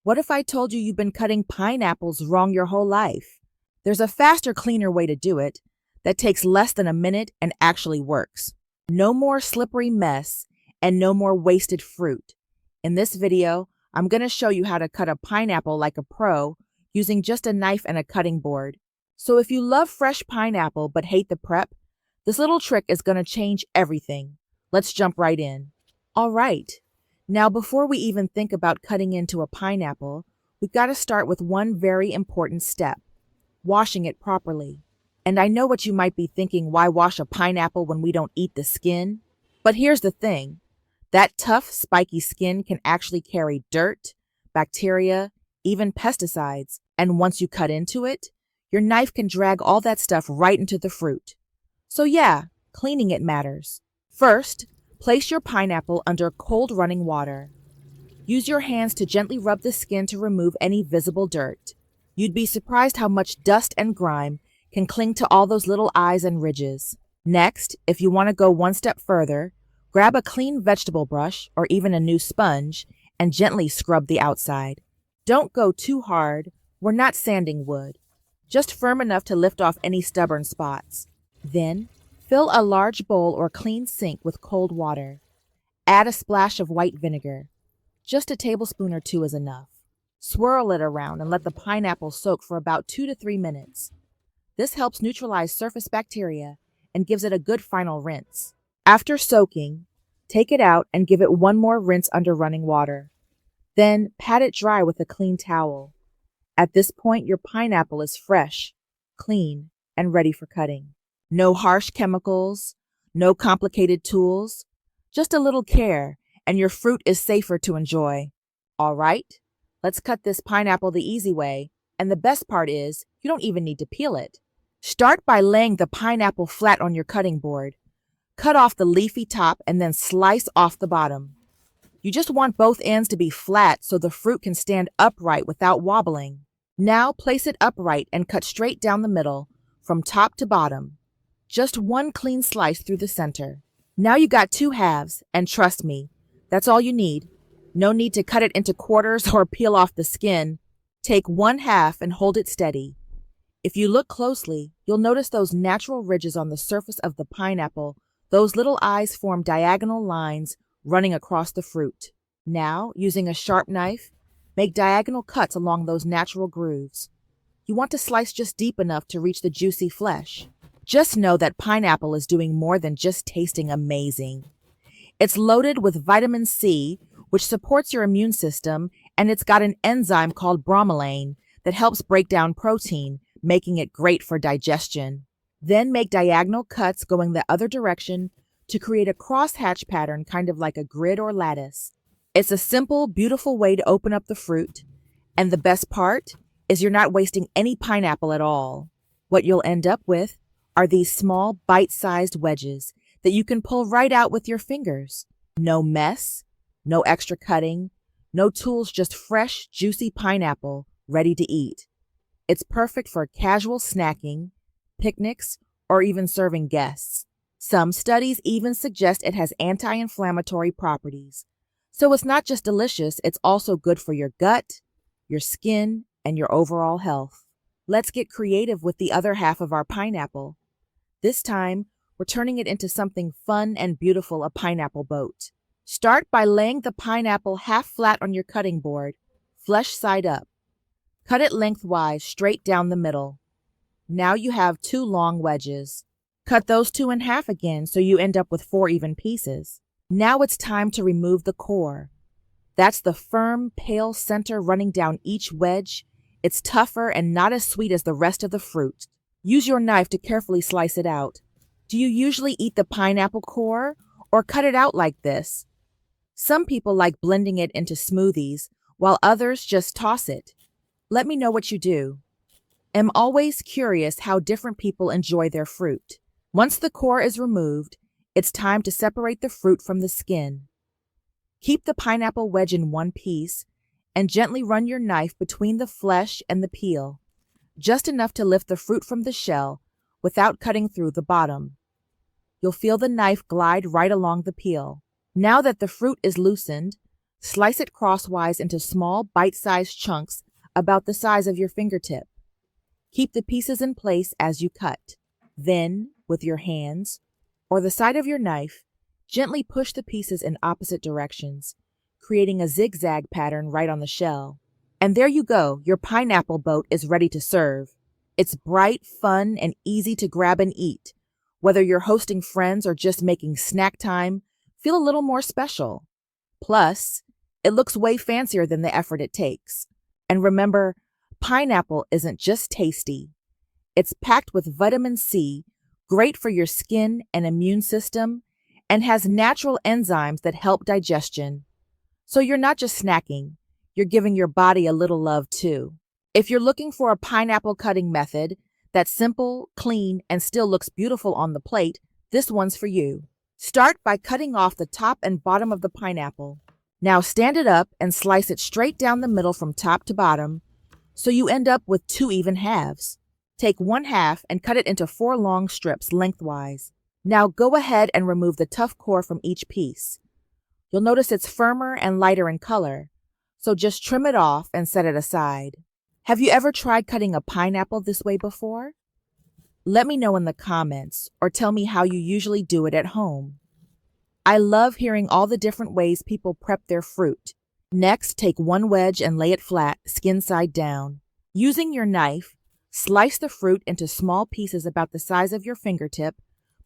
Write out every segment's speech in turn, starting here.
What if I told you you've been cutting pineapples wrong your whole life? There's a faster, cleaner way to do it that takes less than a minute and actually works. No more slippery mess and no more wasted fruit. In this video, I'm going to show you how to cut a pineapple like a pro using just a knife and a cutting board. So if you love fresh pineapple but hate the prep, this little trick is going to change everything. Let's jump right in. All right. Now, before we even think about cutting into a pineapple, we've got to start with one very important step, washing it properly. And I know what you might be thinking, why wash a pineapple when we don't eat the skin? But here's the thing, that tough, spiky skin can actually carry dirt, bacteria, even pesticides. And once you cut into it, your knife can drag all that stuff right into the fruit. So yeah, cleaning it matters. First, place your pineapple under cold running water. Use your hands to gently rub the skin to remove any visible dirt. You'd be surprised how much dust and grime can cling to all those little eyes and ridges. Next, if you want to go one step further, grab a clean vegetable brush or even a new sponge and gently scrub the outside. Don't go too hard, we're not sanding wood. Just firm enough to lift off any stubborn spots. Then, fill a large bowl or clean sink with cold water. Add a splash of white vinegar. Just a tablespoon or two is enough. Swirl it around and let the pineapple soak for about 2 to 3 minutes. This helps neutralize surface bacteria and gives it a good final rinse. After soaking, take it out and give it one more rinse under running water. Then pat it dry with a clean towel. At this point, your pineapple is fresh, clean, and ready for cutting. No harsh chemicals, no complicated tools, just a little care, and your fruit is safer to enjoy. All right, let's cut this pineapple the easy way, and the best part is you don't even need to peel it. Start by laying the pineapple flat on your cutting board. Cut off the leafy top and then slice off the bottom. You just want both ends to be flat so the fruit can stand upright without wobbling. Now place it upright and cut straight down the middle, from top to bottom. Just one clean slice through the center. Now you got two halves, and trust me, that's all you need. No need to cut it into quarters or peel off the skin. Take one half and hold it steady. If you look closely, you'll notice those natural ridges on the surface of the pineapple. Those little eyes form diagonal lines running across the fruit. Now, using a sharp knife, make diagonal cuts along those natural grooves. You want to slice just deep enough to reach the juicy flesh. Just know that pineapple is doing more than just tasting amazing. It's loaded with vitamin C, which supports your immune system, and it's got an enzyme called bromelain that helps break down protein, making it great for digestion. Then make diagonal cuts going the other direction to create a crosshatch pattern, kind of like a grid or lattice. It's a simple, beautiful way to open up the fruit, and the best part is you're not wasting any pineapple at all. What you'll end up with are these small, bite-sized wedges that you can pull right out with your fingers. No mess, no extra cutting, no tools, just fresh, juicy pineapple ready to eat. It's perfect for casual snacking, picnics, or even serving guests. Some studies even suggest it has anti-inflammatory properties. So it's not just delicious, it's also good for your gut, your skin, and your overall health. Let's get creative with the other half of our pineapple. This time, we're turning it into something fun and beautiful, a pineapple boat. Start by laying the pineapple half flat on your cutting board, flesh side up. Cut it lengthwise, straight down the middle. Now you have 2 long wedges. Cut those 2 in half again so you end up with 4 even pieces. Now it's time to remove the core. That's the firm, pale center running down each wedge. It's tougher and not as sweet as the rest of the fruit. Use your knife to carefully slice it out. Do you usually eat the pineapple core or cut it out like this? Some people like blending it into smoothies, while others just toss it. Let me know what you do. I'm always curious how different people enjoy their fruit. Once the core is removed, it's time to separate the fruit from the skin. Keep the pineapple wedge in one piece and gently run your knife between the flesh and the peel, just enough to lift the fruit from the shell without cutting through the bottom. You'll feel the knife glide right along the peel. Now that the fruit is loosened, Slice it crosswise into small, bite-sized chunks about the size of your fingertip. Keep the pieces in place as you cut. Then, with your hands or the side of your knife, gently push the pieces in opposite directions, creating a zigzag pattern right on the shell. And there you go, your pineapple boat is ready to serve. It's bright, fun, and easy to grab and eat. Whether you're hosting friends or just making snack time feel a little more special. Plus, it looks way fancier than the effort it takes. And remember, pineapple isn't just tasty. It's packed with vitamin C, great for your skin and immune system, and has natural enzymes that help digestion. So you're not just snacking, you're giving your body a little love too. If you're looking for a pineapple cutting method that's simple, clean, and still looks beautiful on the plate, this one's for you. Start by cutting off the top and bottom of the pineapple. Now stand it up and slice it straight down the middle from top to bottom, so you end up with 2 even halves. Take 1 half and cut it into 4 long strips lengthwise. Now go ahead and remove the tough core from each piece. You'll notice it's firmer and lighter in color, so just trim it off and set it aside. Have you ever tried cutting a pineapple this way before? Let me know in the comments or tell me how you usually do it at home. I love hearing all the different ways people prep their fruit. Next, take 1 wedge and lay it flat, skin side down. Using your knife, slice the fruit into small pieces about the size of your fingertip,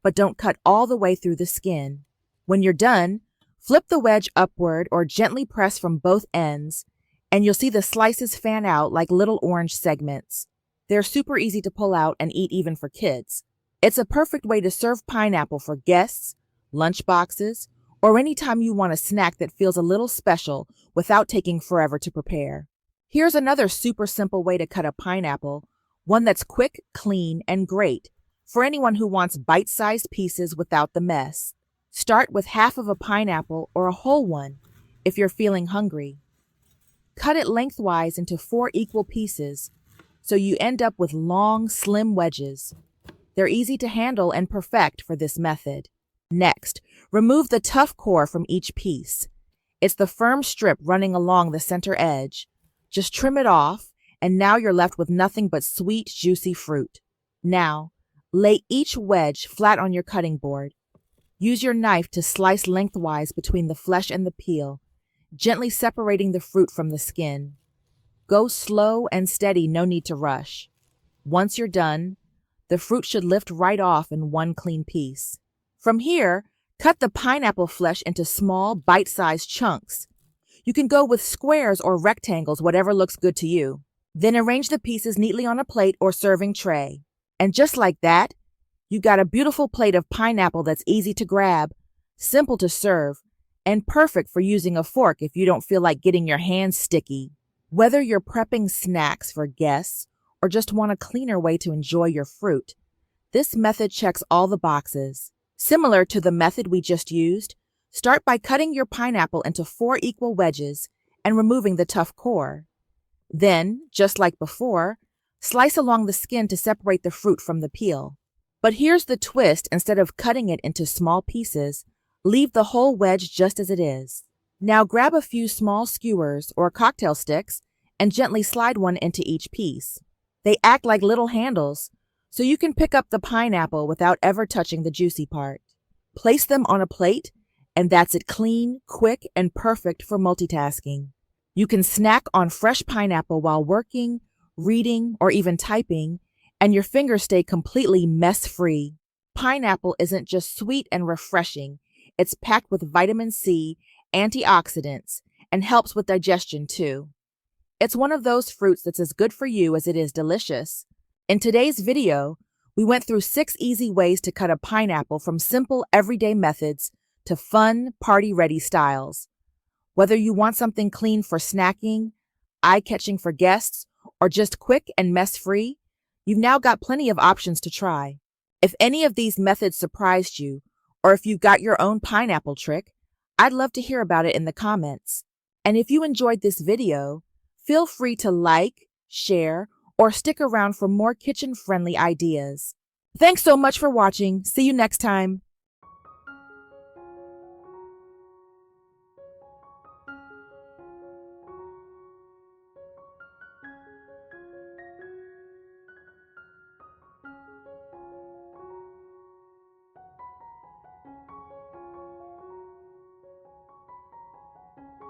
but don't cut all the way through the skin. When you're done, flip the wedge upward or gently press from both ends, and you'll see the slices fan out like little orange segments. They're super easy to pull out and eat even for kids. It's a perfect way to serve pineapple for guests, lunch boxes, or anytime you want a snack that feels a little special without taking forever to prepare. Here's another super simple way to cut a pineapple, one that's quick, clean, and great for anyone who wants bite-sized pieces without the mess. Start with half of a pineapple or a whole one if you're feeling hungry. Cut it lengthwise into 4 equal pieces so you end up with long, slim wedges. They're easy to handle and perfect for this method. Next, remove the tough core from each piece. It's the firm strip running along the center edge. Just trim it off, and now you're left with nothing but sweet, juicy fruit. Now, lay each wedge flat on your cutting board. Use your knife to slice lengthwise between the flesh and the peel, gently separating the fruit from the skin. Go slow and steady, no need to rush. Once you're done, the fruit should lift right off in one clean piece. From here, cut the pineapple flesh into small, bite-sized chunks. You can go with squares or rectangles, whatever looks good to you. Then arrange the pieces neatly on a plate or serving tray. And just like that, you got a beautiful plate of pineapple that's easy to grab, simple to serve, and perfect for using a fork if you don't feel like getting your hands sticky. Whether you're prepping snacks for guests or just want a cleaner way to enjoy your fruit, this method checks all the boxes. Similar to the method we just used, start by cutting your pineapple into 4 equal wedges and removing the tough core. Then, just like before, slice along the skin to separate the fruit from the peel. But here's the twist: instead of cutting it into small pieces, leave the whole wedge just as it is. Now grab a few small skewers or cocktail sticks and gently slide one into each piece. They act like little handles, so you can pick up the pineapple without ever touching the juicy part. Place them on a plate, and that's it, clean, quick, and perfect for multitasking. You can snack on fresh pineapple while working, reading, or even typing, and your fingers stay completely mess-free. Pineapple isn't just sweet and refreshing. It's packed with vitamin C, antioxidants, and helps with digestion too. It's one of those fruits that's as good for you as it is delicious. In today's video, we went through 6 easy ways to cut a pineapple, from simple everyday methods to fun, party-ready styles. Whether you want something clean for snacking, eye-catching for guests, or just quick and mess-free, you've now got plenty of options to try. If any of these methods surprised you, or if you've got your own pineapple trick, I'd love to hear about it in the comments. And if you enjoyed this video, feel free to like, share, or stick around for more kitchen-friendly ideas. Thanks so much for watching. See you next time.